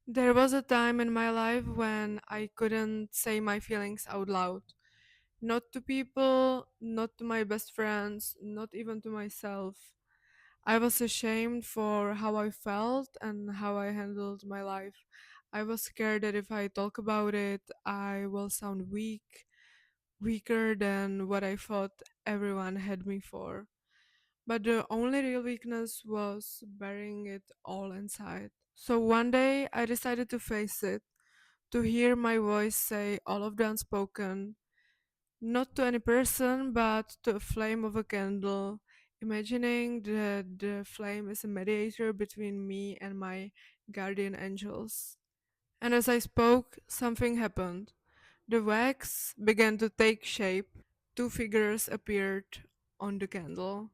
There was a time in my life when I couldn't say my feelings out loud. Not to people, not to my best friends, not even to myself. I was ashamed for how I felt and how I handled my life. I was scared that if I talk about it, I will sound weak, weaker than what I thought everyone had me for. But the only real weakness was burying it all inside. So one day I decided to face it, to hear my voice say all of the unspoken, not to any person, but to a flame of a candle, imagining that the flame is a mediator between me and my guardian angels. And as I spoke, something happened. The wax began to take shape. Two figures appeared on the candle.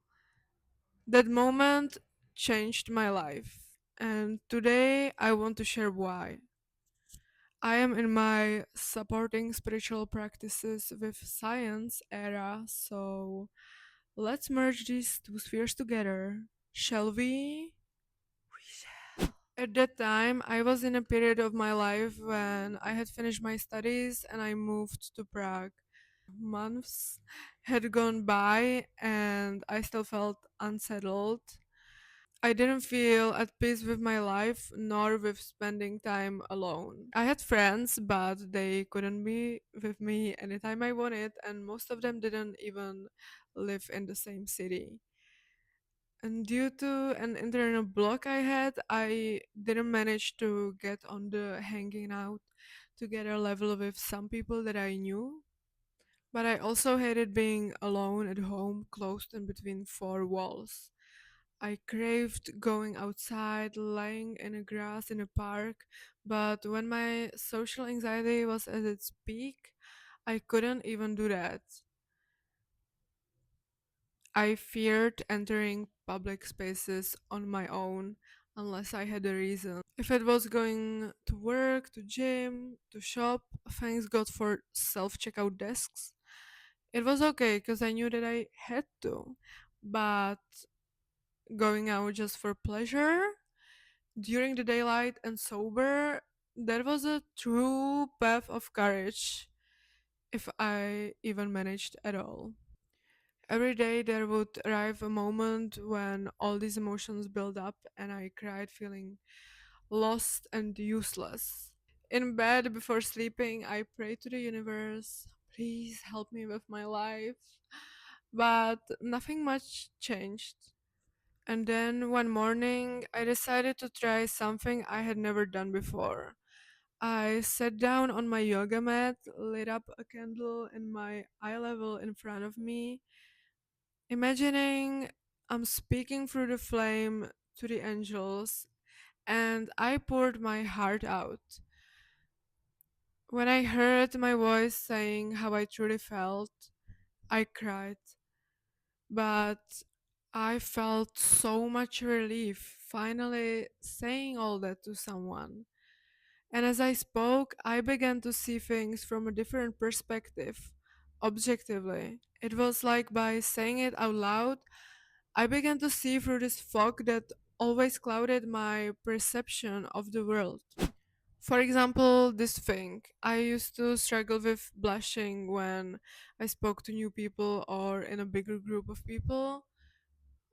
That moment changed my life. And today I want to share why. I am in my supporting spiritual practices with science era, so let's merge these two spheres together. Shall we? We shall. At that time, I was in a period of my life when I had finished my studies and I moved to Prague. Months had gone by and I still felt unsettled. I didn't feel at peace with my life nor with spending time alone. I had friends, but they couldn't be with me anytime I wanted, and most of them didn't even live in the same city. And due to an internal block I had, I didn't manage to get on the hanging out together level with some people that I knew. But I also hated being alone at home, closed in between four walls. I craved going outside, lying in the grass in a park, but when my social anxiety was at its peak, I couldn't even do that. I feared entering public spaces on my own unless I had a reason. If it was going to work, to gym, to shop, thanks God for self checkout desks. It was okay because I knew that I had to. But going out just for pleasure, during the daylight and sober, that was a true path of courage, if I even managed at all. Every day there would arrive a moment when all these emotions build up and I cried, feeling lost and useless. In bed before sleeping, I prayed to the universe, please help me with my life. But nothing much changed. And then one morning, I decided to try something I had never done before. I sat down on my yoga mat, lit up a candle in my eye level in front of me, imagining I'm speaking through the flame to the angels, and I poured my heart out. When I heard my voice saying how I truly felt, I cried. But I felt so much relief finally saying all that to someone. And as I spoke, I began to see things from a different perspective, objectively. It was like by saying it out loud, I began to see through this fog that always clouded my perception of the world. For example, this thing. I used to struggle with blushing when I spoke to new people or in a bigger group of people.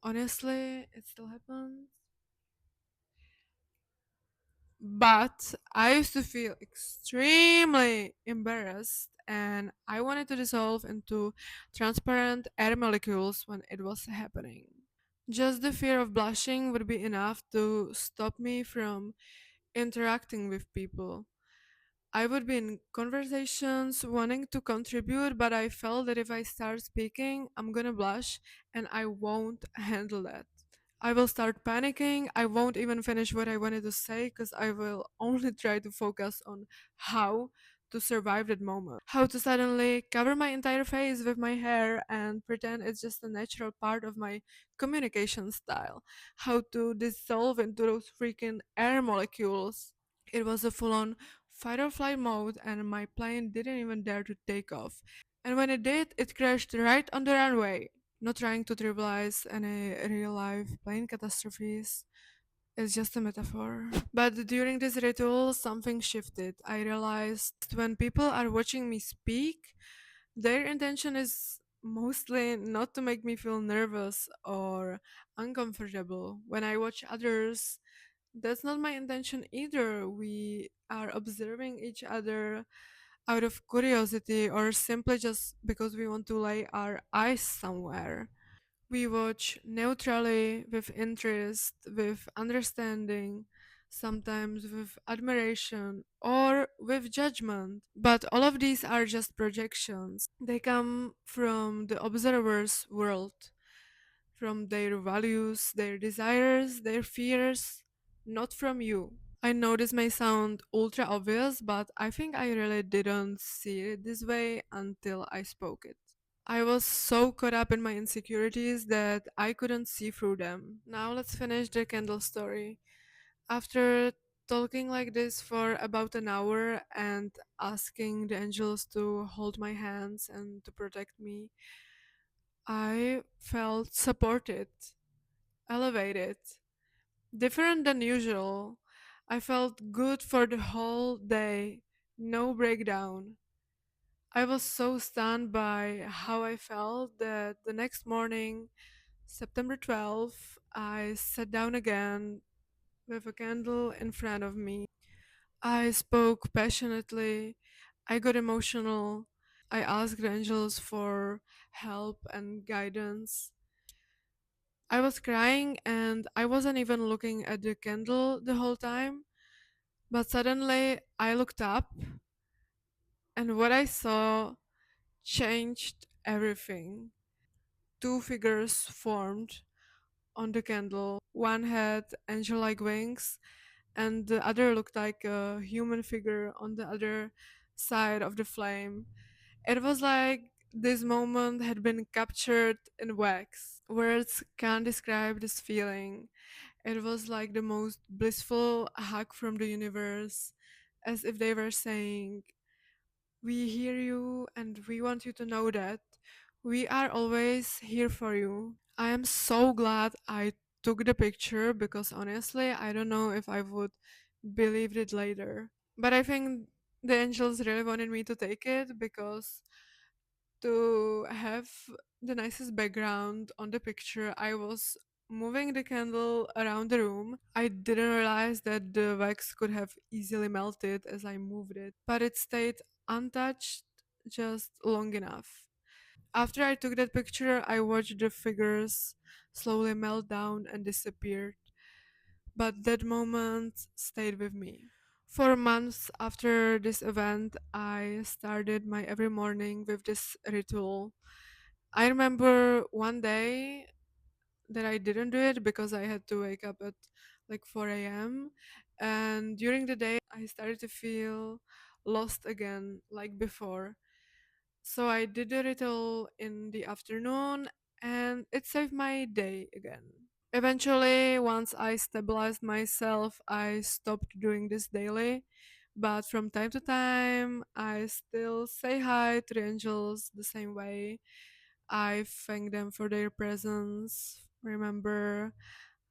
Honestly, it still happens. But I used to feel extremely embarrassed and I wanted to dissolve into transparent air molecules when it was happening. Just the fear of blushing would be enough to stop me from interacting with people. I would be in conversations wanting to contribute, but I felt that if I start speaking, I'm gonna blush and I won't handle that. I will start panicking. I won't even finish what I wanted to say because I will only try to focus on how to survive that moment. How to suddenly cover my entire face with my hair and pretend it's just a natural part of my communication style. How to dissolve into those freaking air molecules. It was a full on fight or flight mode, and my plane didn't even dare to take off. And when it did, it crashed right on the runway. Not trying to trivialize any real life plane catastrophes, It's just a metaphor. But during this ritual, something shifted. I realized when people are watching me speak, their intention is mostly not to make me feel nervous or uncomfortable. When I watch others, that's not my intention either. We are observing each other out of curiosity or simply just because we want to lay our eyes somewhere. We watch neutrally, with interest, with understanding, sometimes with admiration or with judgment. But all of these are just projections. They come from the observer's world, from their values, their desires, their fears, not from you. I know this may sound ultra obvious, but I think I really didn't see it this way until I spoke it. I was so caught up in my insecurities that I couldn't see through them. Now let's finish the candle story. After talking like this for about an hour and asking the angels to hold my hands and to protect me, I felt supported, elevated, different than usual. I felt good for the whole day, no breakdown. I was so stunned by how I felt that the next morning, September 12th, I sat down again with a candle in front of me. I spoke passionately. I got emotional. I asked the angels for help and guidance. I was crying and I wasn't even looking at the candle the whole time. But suddenly I looked up and what I saw changed everything. Two figures formed on the candle. One had angel like wings, and the other looked like a human figure on the other side of the flame. It was like this moment had been captured in wax. Words can't describe this feeling. It was like the most blissful hug from the universe, as if they were saying, we hear you and we want you to know that we are always here for you. I am so glad I took the picture because honestly, I don't know if I would believe it later. But I think the angels really wanted me to take it because to have the nicest background on the picture, I was moving the candle around the room. I didn't realize that the wax could have easily melted as I moved it, but it stayed untouched just long enough. After I took that picture, I watched the figures slowly melt down and disappear, but that moment stayed with me. For months after this event, I started my every morning with this ritual. I remember one day that I didn't do it because I had to wake up at like 4 a.m. And during the day, I started to feel lost again, like before. So I did the ritual in the afternoon and it saved my day again. Eventually, once I stabilized myself, I stopped doing this daily. But from time to time, I still say hi to the angels the same way. I thank them for their presence, remember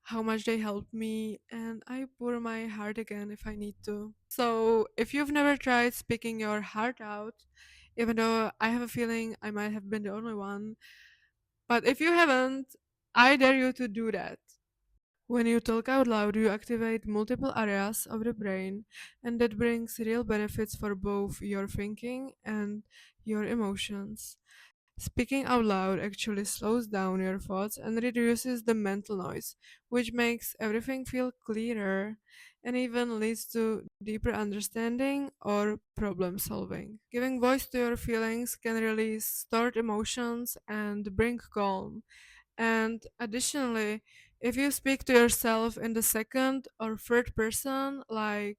how much they helped me, and I pour my heart again if I need to. So, if you've never tried speaking your heart out, even though I have a feeling I might have been the only one, but if you haven't, I dare you to do that. When you talk out loud, you activate multiple areas of the brain, and that brings real benefits for both your thinking and your emotions. Speaking out loud actually slows down your thoughts and reduces the mental noise, which makes everything feel clearer and even leads to deeper understanding or problem solving. Giving voice to your feelings can release stored emotions and bring calm. And additionally, if you speak to yourself in the second or third person, like,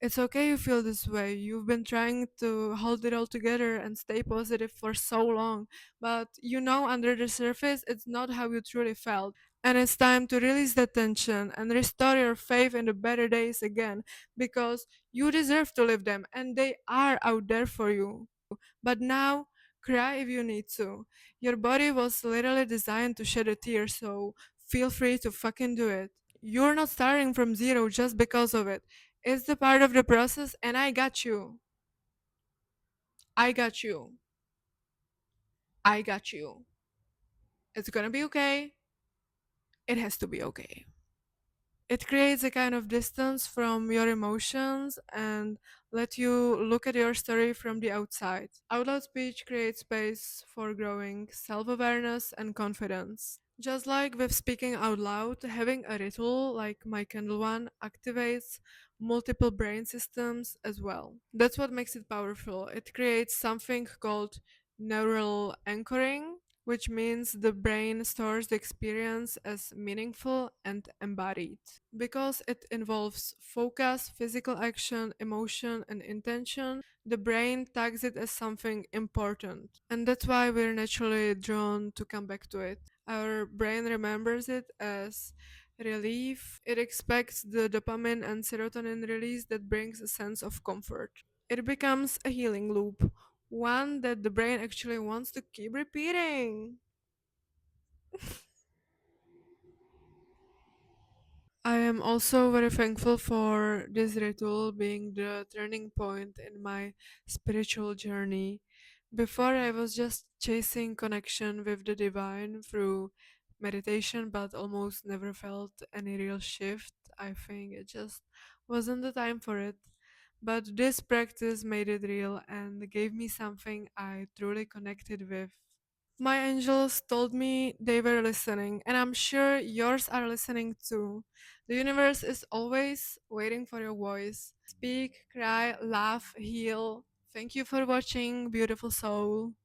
it's okay you feel this way. You've been trying to hold it all together and stay positive for so long, but you know under the surface it's not how you truly felt. And it's time to release the tension and restore your faith in the better days again because you deserve to live them and they are out there for you. But now, cry if you need to. Your body was literally designed to shed a tear, so feel free to fucking do it. You're not starting from zero just because of it. It's the part of the process, and I got you. I got you. I got you. It's gonna be okay. It has to be okay. It creates a kind of distance from your emotions and let you look at your story from the outside. Out loud speech creates space for growing self awareness and confidence. Just like with speaking out loud, having a ritual like my Kindle one activates multiple brain systems as well. That's what makes it powerful. It creates something called neural anchoring, which means the brain stores the experience as meaningful and embodied. Because it involves focus, physical action, emotion, and intention, the brain tags it as something important. And that's why we're naturally drawn to come back to it. Our brain remembers it as relief. It expects the dopamine and serotonin release that brings a sense of comfort. It becomes a healing loop, one that the brain actually wants to keep repeating. I am also very thankful for this ritual being the turning point in my spiritual journey. Before, I was just chasing connection with the divine through meditation, but almost never felt any real shift. I think it just wasn't the time for it. But this practice made it real and gave me something I truly connected with. My angels told me they were listening, and I'm sure yours are listening too. The universe is always waiting for your voice. Speak, cry, laugh, heal. Thank you for watching, beautiful soul.